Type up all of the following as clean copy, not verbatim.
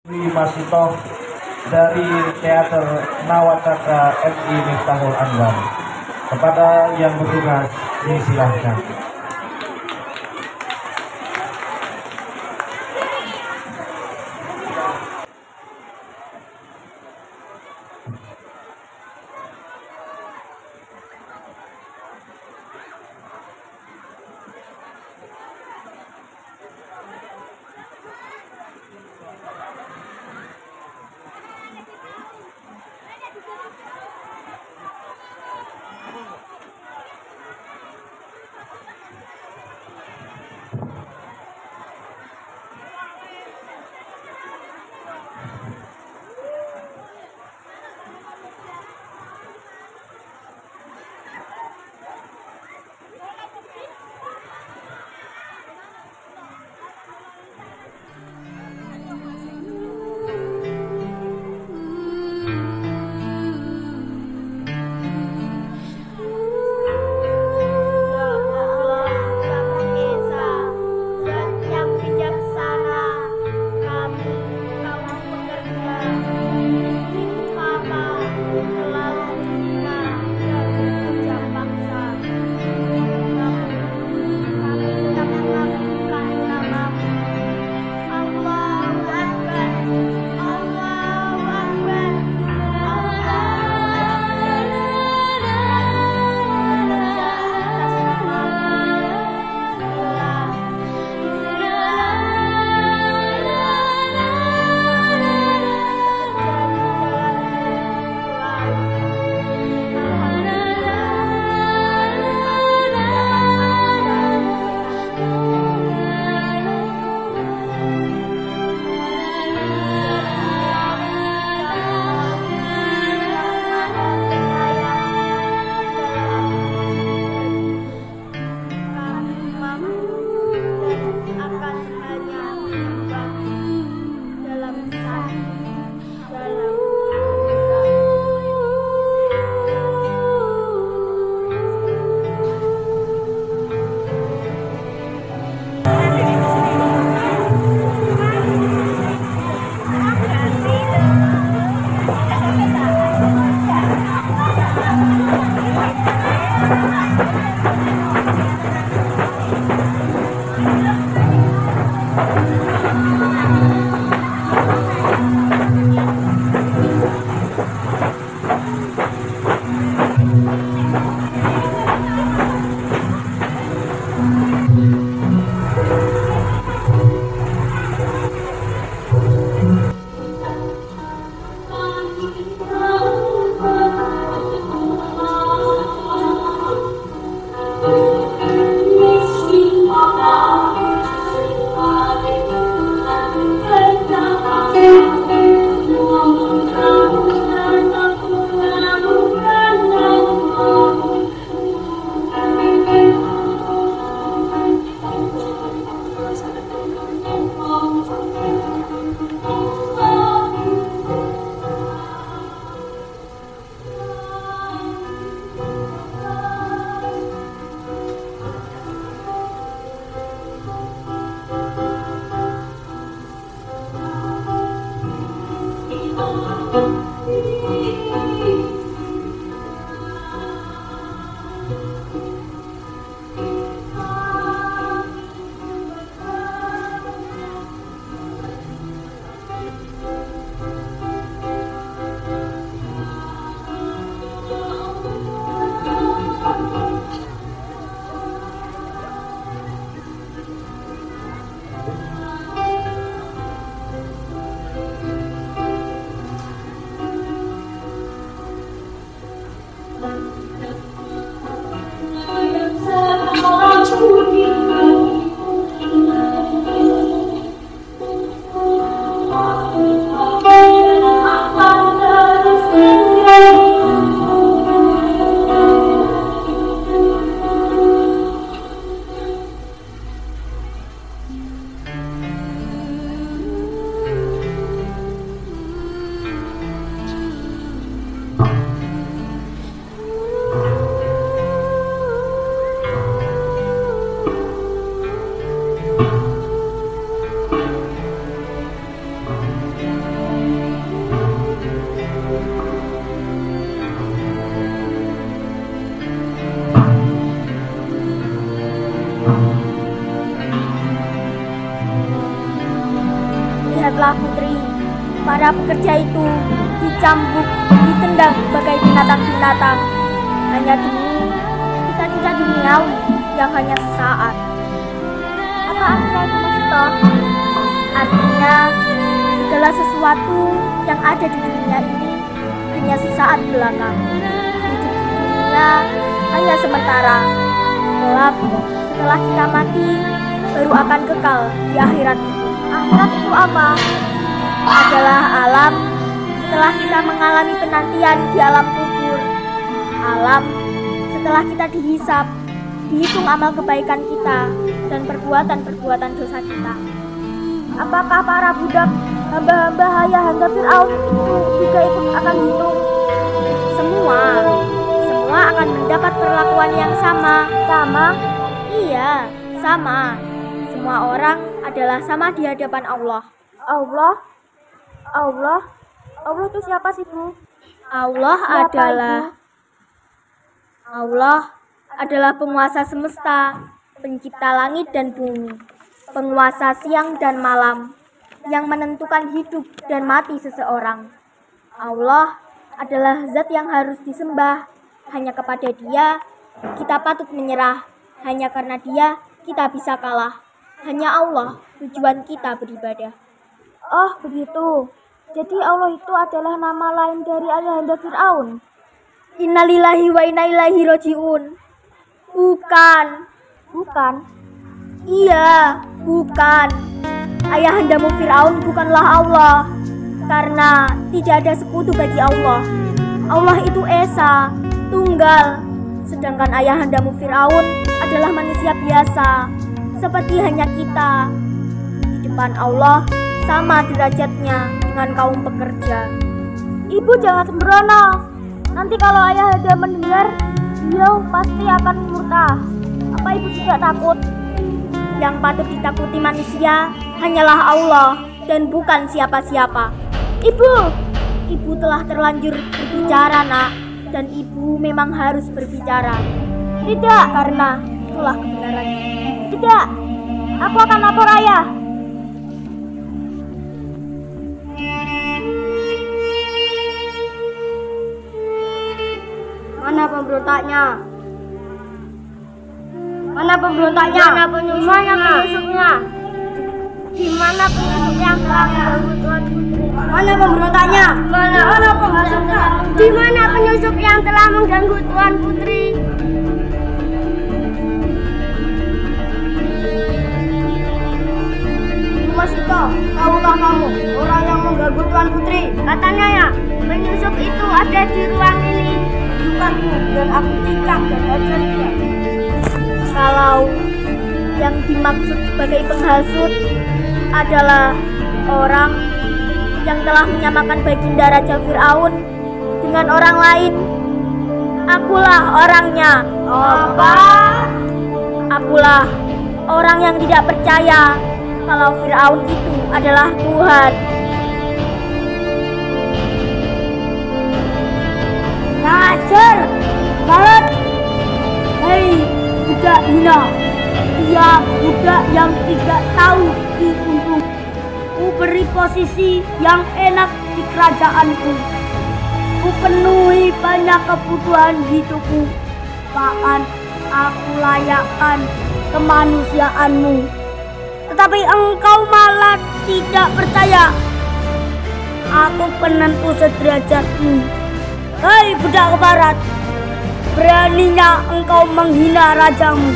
Masitoh dari Teater Nawacakra MI Miftahul Anwar. Kepada yang bertugas disilahkan. Putri, para pekerja itu dicambuk, ditendang bagai binatang-binatang hanya demi cita-cita duniawi yang hanya sesaat. Apa artinya itu, Masito? Artinya segala sesuatu yang ada di dunia ini hanya sesaat belaka. Hidup di dunia hanya sementara. Kelak setelah kita mati baru akan kekal di akhirat itu. Akhirat itu apa? Adalah alam setelah kita mengalami penantian di alam kubur. Alam setelah kita dihisap, dihitung amal kebaikan kita dan perbuatan-perbuatan dosa kita. Apakah para budak hamba-hamba ayahanda Fir'aun itu juga ikut akan dihitung? Semua akan mendapat perlakuan yang sama. Sama? Iya, sama. Semua orang adalah sama di hadapan Allah. Allah itu siapa sih, Bu? Allah adalah penguasa semesta, pencipta langit dan bumi, penguasa siang dan malam, yang menentukan hidup dan mati seseorang. Allah adalah zat yang harus disembah. Hanya kepada Dia kita patut menyerah. Hanya karena Dia kita bisa kalah. Hanya Allah tujuan kita beribadah. Oh, begitu. Jadi Allah itu adalah nama lain dari ayahanda Fir'aun. Innalillahi wa inna ilaihi raji'un. Bukan. Iya, bukan. Ayahandamu Fir'aun bukanlah Allah. Karena tidak ada sekutu bagi Allah. Allah itu Esa, tunggal. Sedangkan ayahandamu Fir'aun adalah manusia biasa, seperti hanya kita. Di depan Allah sama derajatnya dengan kaum pekerja. Ibu jangan sembrono. Nanti kalau ayahanda mendengar, beliau pasti akan murka. Apa ibu tidak takut? Yang patut ditakuti manusia hanyalah Allah dan bukan siapa-siapa. Ibu telah terlanjur berbicara, Nak, dan ibu memang harus berbicara. Tidak, karena itulah kebenarannya. Tidak, aku akan lapor ayah. Mana pemberontaknya? Mana penyusupnya? Di mana penyusup yang telah mengganggu Tuan Putri? Mana pemberontaknya? Mana penghasutnya? Di mana penyusup yang telah mengganggu Tuan Putri? Masito, tahukah kamu orang yang mengganggu Tuan Putri? Katanya ya, penyusup itu ada di ruang ini. Bukanku, dan aku tikam dan ajar dia. Kalau yang dimaksud sebagai penghasut adalah orang yang telah menyamakan baginda Raja Fir'aun dengan orang lain. Akulah orangnya. Apa? Akulah orang yang tidak percaya kalau Fir'aun itu adalah Tuhan. Ngajar, salat. Hei, budak hina. Dia budak yang tidak tahu diuntung. Ku beri posisi yang enak di kerajaanku. Ku penuhi banyak kebutuhan hidupku. Bahkan aku layakkan kemanusiaanmu. Tetapi engkau malah tidak percaya. Aku penentu sederajatmu. Hei budak kebarat, beraninya engkau menghina rajamu.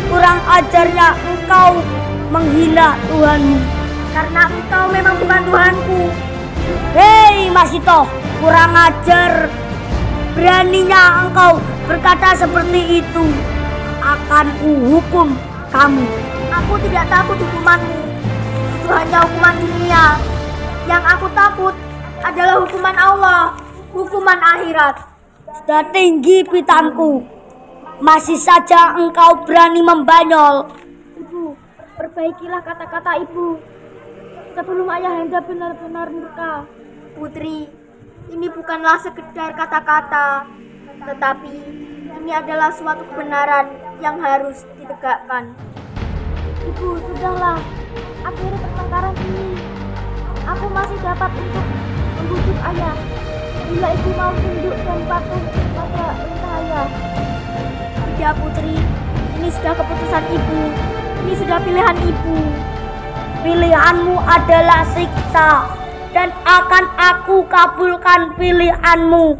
Kurang ajarnya engkau menghina Tuhanmu. Karena engkau memang bukan Tuhanku. Hei Masito, kurang ajar. Beraninya engkau berkata seperti itu. Akan kuhukum kamu. Aku tidak takut hukumanmu. Itu hanya hukuman dunia. Yang aku takut adalah hukuman Allah, hukuman akhirat. Sudah tinggi pitanku, masih saja engkau berani membanyol. Ibu, perbaikilah kata-kata ibu sebelum ayahanda benar-benar murka. Putri, ini bukanlah sekedar kata-kata, tetapi ini adalah suatu kebenaran yang harus ditegakkan. Ibu, sudahlah, akhiri pertengkaran ini. masih dapat untuk membujuk ayah. Bila ibu mau tunduk dan patuh pada perintah ayah. Tidak putri, ini sudah keputusan ibu. Ini sudah pilihan ibu. Pilihanmu adalah siksa dan akan aku kabulkan pilihanmu.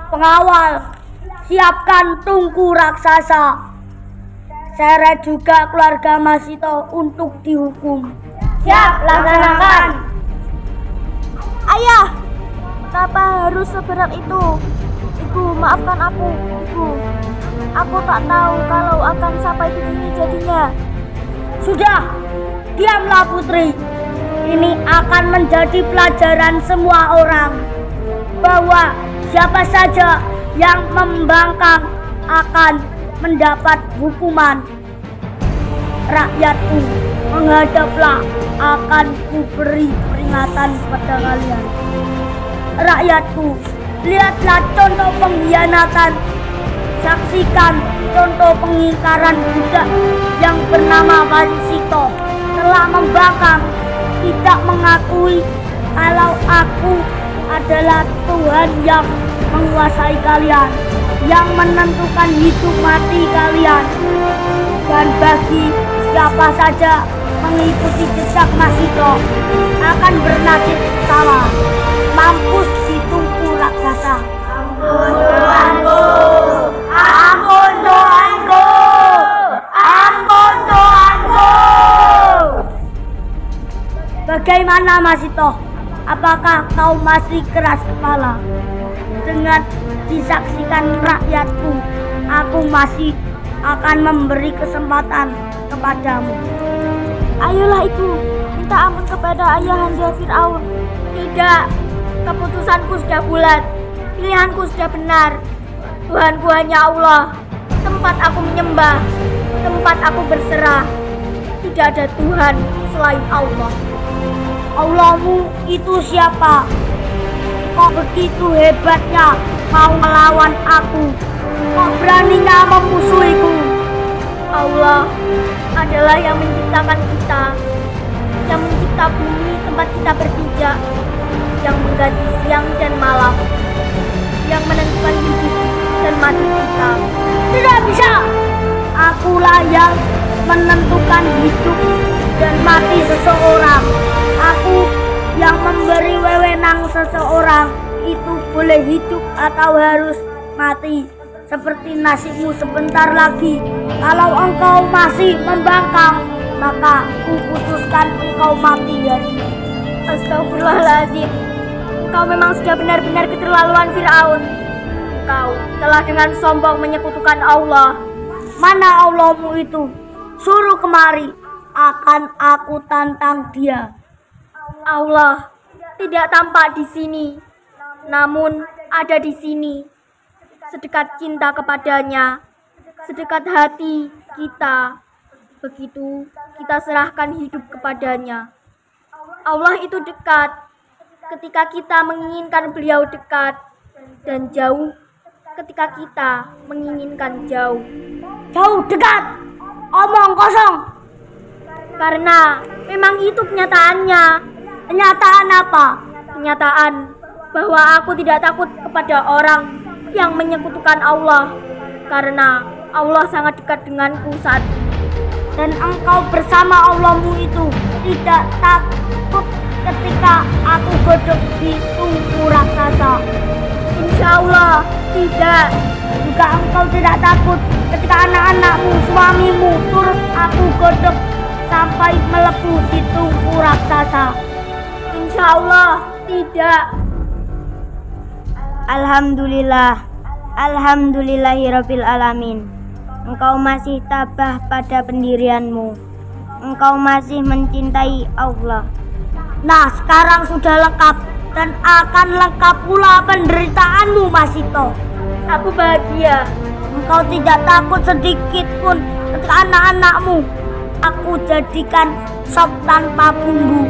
Pengawal, siapkan tungku raksasa. Seret juga keluarga Masito untuk dihukum. Siap, laksanakan. Ayah, kenapa harus seberat itu? Ibu, maafkan aku, Ibu. Aku tak tahu kalau akan sampai begini jadinya. Sudah, diamlah putri. Ini akan menjadi pelajaran semua orang bahwa siapa saja yang membangkang akan mendapat hukuman. Rakyatku, menghadaplah, akan kuberi peringatan pada kalian. Rakyatku, lihatlah contoh pengkhianatan. Saksikan contoh pengingkaran budak yang bernama Masito telah membangkang, tidak mengakui kalau aku adalah Tuhan yang menguasai kalian, yang menentukan hidup mati kalian. Dan bagi siapa saja mengikuti jejak Masito akan bernasib sama, mampus ditungku raksasa. Ampun Tuhanku, ampun Tuhanku, ampun Tuhanku. Bagaimana Masito? Apakah kau masih keras kepala? Dengan disaksikan rakyatku, aku masih akan memberi kesempatan kepadamu. Ayolah ibu, minta ampun kepada ayahanda Fir'aun. Tidak, keputusanku sudah bulat, pilihanku sudah benar. Tuhanku hanya Allah, tempat aku menyembah, tempat aku berserah. Tidak ada Tuhan selain Allah. Allahmu itu siapa? Kok begitu hebatnya mau melawan aku? Kok beraninya memusuhiku? Allah adalah yang menciptakan kita, yang mencipta bumi tempat kita berpijak, yang mengganti siang dan malam, yang menentukan hidup dan mati kita. Tidak bisa! Akulah yang menentukan hidup dan mati seseorang. Aku yang memberi wewenang seseorang itu boleh hidup atau harus mati. Seperti nasibmu sebentar lagi. Kalau engkau masih membangkang, maka kuputuskan engkau mati hari ini. Astagfirullahaladzim. Engkau memang sudah benar-benar keterlaluan Fir'aun. Engkau telah dengan sombong menyekutukan Allah. Mana Allahmu itu? Suruh kemari, akan aku tantang dia. Allah tidak tampak di sini, namun ada di sini. Sedekat cinta kepadanya, sedekat hati kita. Begitu kita serahkan hidup kepadanya. Allah itu dekat ketika kita menginginkan beliau dekat, dan jauh ketika kita menginginkan jauh. Jauh, dekat, omong kosong. Karena memang itu kenyataannya. Kenyataan apa? Kenyataan bahwa aku tidak takut kepada orang yang menyekutukan Allah, karena Allah sangat dekat denganku saat ini. Dan engkau bersama Allahmu itu tidak takut ketika aku godok di tungku raksasa. Insya Allah tidak. Juga engkau tidak takut ketika anak-anakmu, suamimu turut aku godok sampai melepuh di tungku raksasa. Insya Allah tidak. Alhamdulillah, alhamdulillahirabbil alamin. Engkau masih tabah pada pendirianmu. Engkau masih mencintai Allah. Nah, sekarang sudah lengkap dan akan lengkap pula penderitaanmu, Masito. Aku bahagia. Engkau tidak takut sedikit pun ketika anak-anakmu aku jadikan sop tanpa bumbu.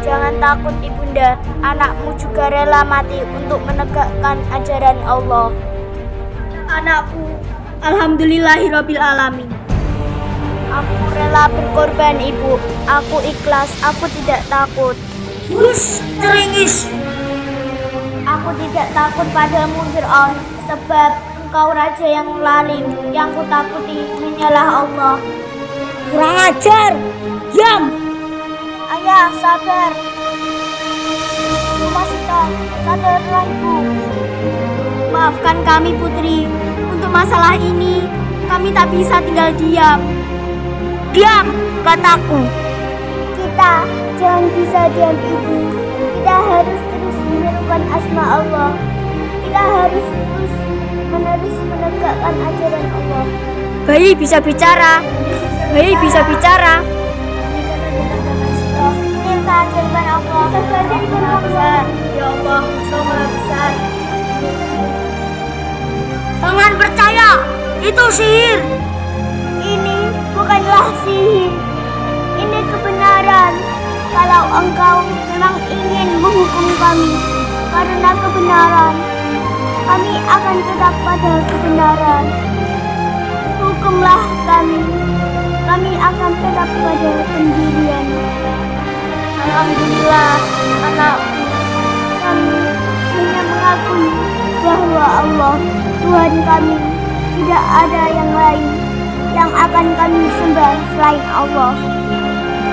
Jangan takut ibunda, anakmu juga rela mati untuk menegakkan ajaran Allah. Anakku, alhamdulillahirabbil alamin. Aku rela berkorban ibu, aku ikhlas, aku tidak takut. Hus, ceringis. Aku tidak takut padamu, Fir'aun, sebab engkau raja yang lalim. Yang kutakuti hanyalah Allah. Kurang ajar. Diam. Ayah, sabar. Masita, sadarlah ibu. Maafkan kami, Putri. Untuk masalah ini, kami tak bisa tinggal diam. Diam, kataku. Kita jangan bisa diam, Ibu. Kita harus terus menyerukan asma Allah. Kita harus terus menerus menegakkan ajaran Allah. Bayi bisa bicara. Bayi bisa bicara. Ini keajaiban Allah. Keajaiban Allah. Ya Allah, Engkau Maha Besar. Jangan percaya. Itu sihir. Ini bukanlah sihir. Ini kebenaran. Kalau engkau memang ingin menghukum kami karena kebenaran, kami akan tetap pada kebenaran. Hukumlah kami. Kami akan tetap pada pendirian. Alhamdulillah, anakku. Kami hanya mengakui bahwa Allah, Tuhan kami, tidak ada yang lain yang akan kami sembah selain Allah.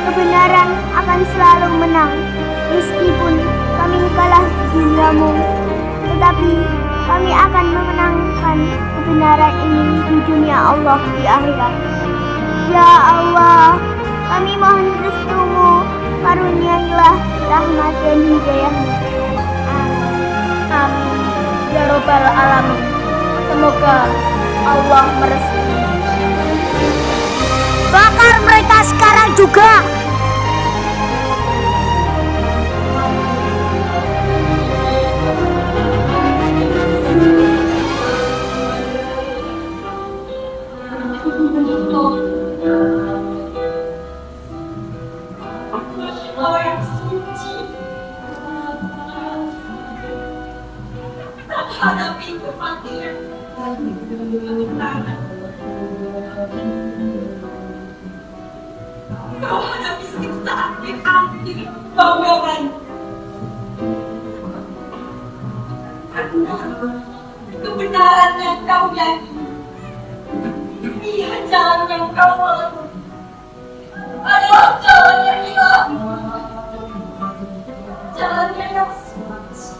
Kebenaran akan selalu menang, meskipun kami kalah di duniamu, tetapi kami akan memenangkan kebenaran ini di dunia Allah di akhirat. Ya Allah, kami mohon restumu, karuniailah rahmat dan hidayahmu. Amin. Ya Rabbal Alamin. Semoga Allah merestui. Bakar mereka sekarang juga. Hadapi kematian. Kau hadapi siksaan yang anti bawaan. Karena kebenaran yang kau yakini, ia jalan yang kau mahu adalah jalan yang ilahi, jalan yang suci.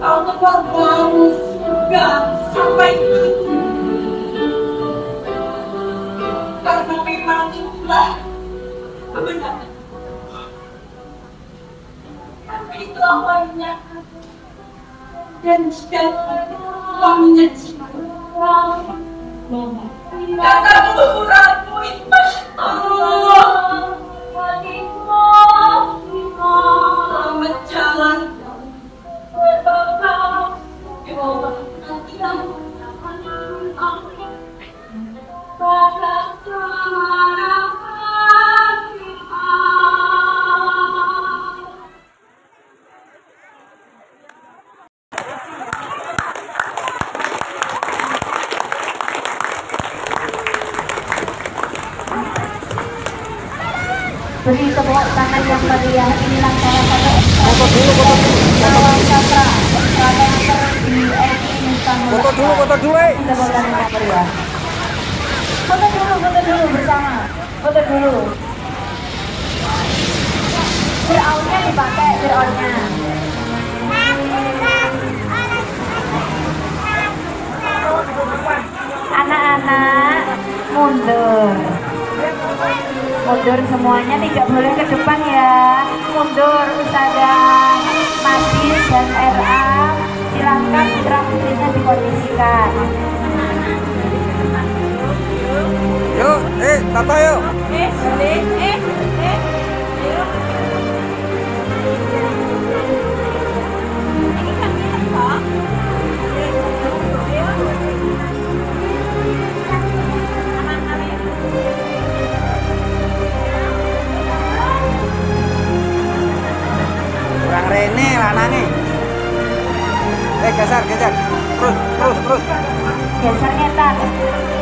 Kau telah bangun surga sampai kini. Karena memang itulah kebenaran. Tapi telah menyatakan dan jika telah menyaksikan kata keluhuranmu itu Masya Allah. Selamat jalan Bapak, ya Allah, nanti kamu beri tepuk tangan yang meriah. Inilah salah satu Nawal Cakra karakter di MI Nusantara. Foto dulu. Tepuk tangan yang meriah. Foto dulu bersama. Foto dulu. Fir'aunnya dipakai, Fir'aunnya. Anak-anak mundur. Mundur semuanya, tidak boleh ke depan ya. Mundur Ustazah Madis dan RA. Silakan putra-putrinya dikondisikan. Yuk, Tata yuk. Kurang rene lanange. Geser. Terus. Geser ngetan.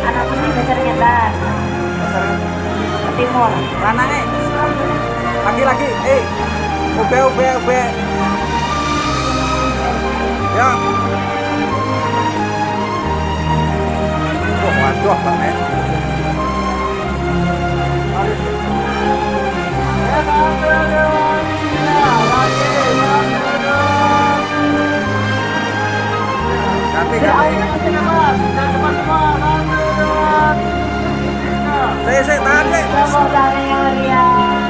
Anak putri geser ngetan. Geser ke timur. lanange. Lagi. Ube. Ya. Oh, waduh, Pak Men. Ganti. Saya tahan, Dek. Tepuk tangan yang meriah.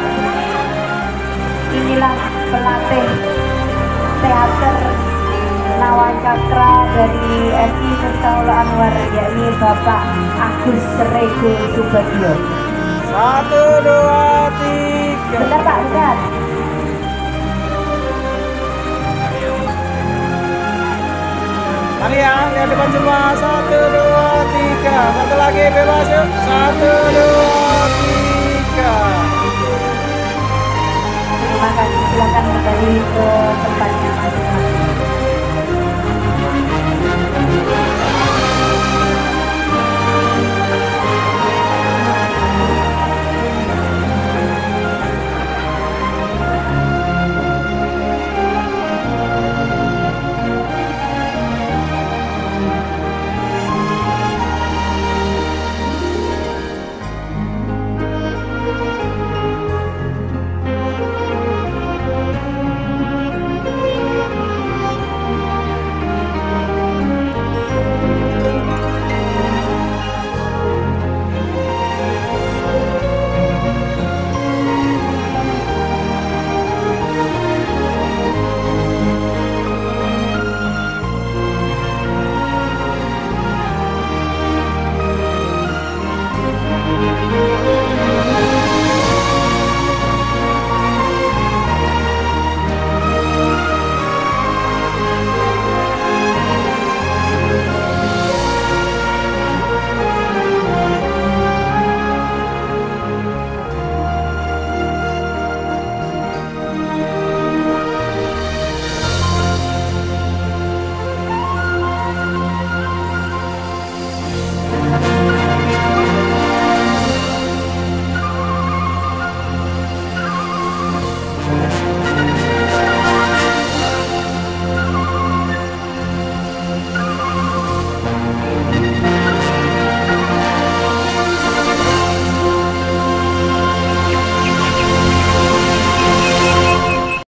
Inilah pelatih teater Nawan Cakra dari FI Miftahul Anwar, yakni Bapak Agus Rego Subagio. 1, 2, 3. Bentar Pak, bentar. Lagi ya, lihat depan semua. 1, 2, 3. Satu lagi bebas yuk. 1, 2, 3. Terima kasih, silakan kembali ke tempatnya masing-masing.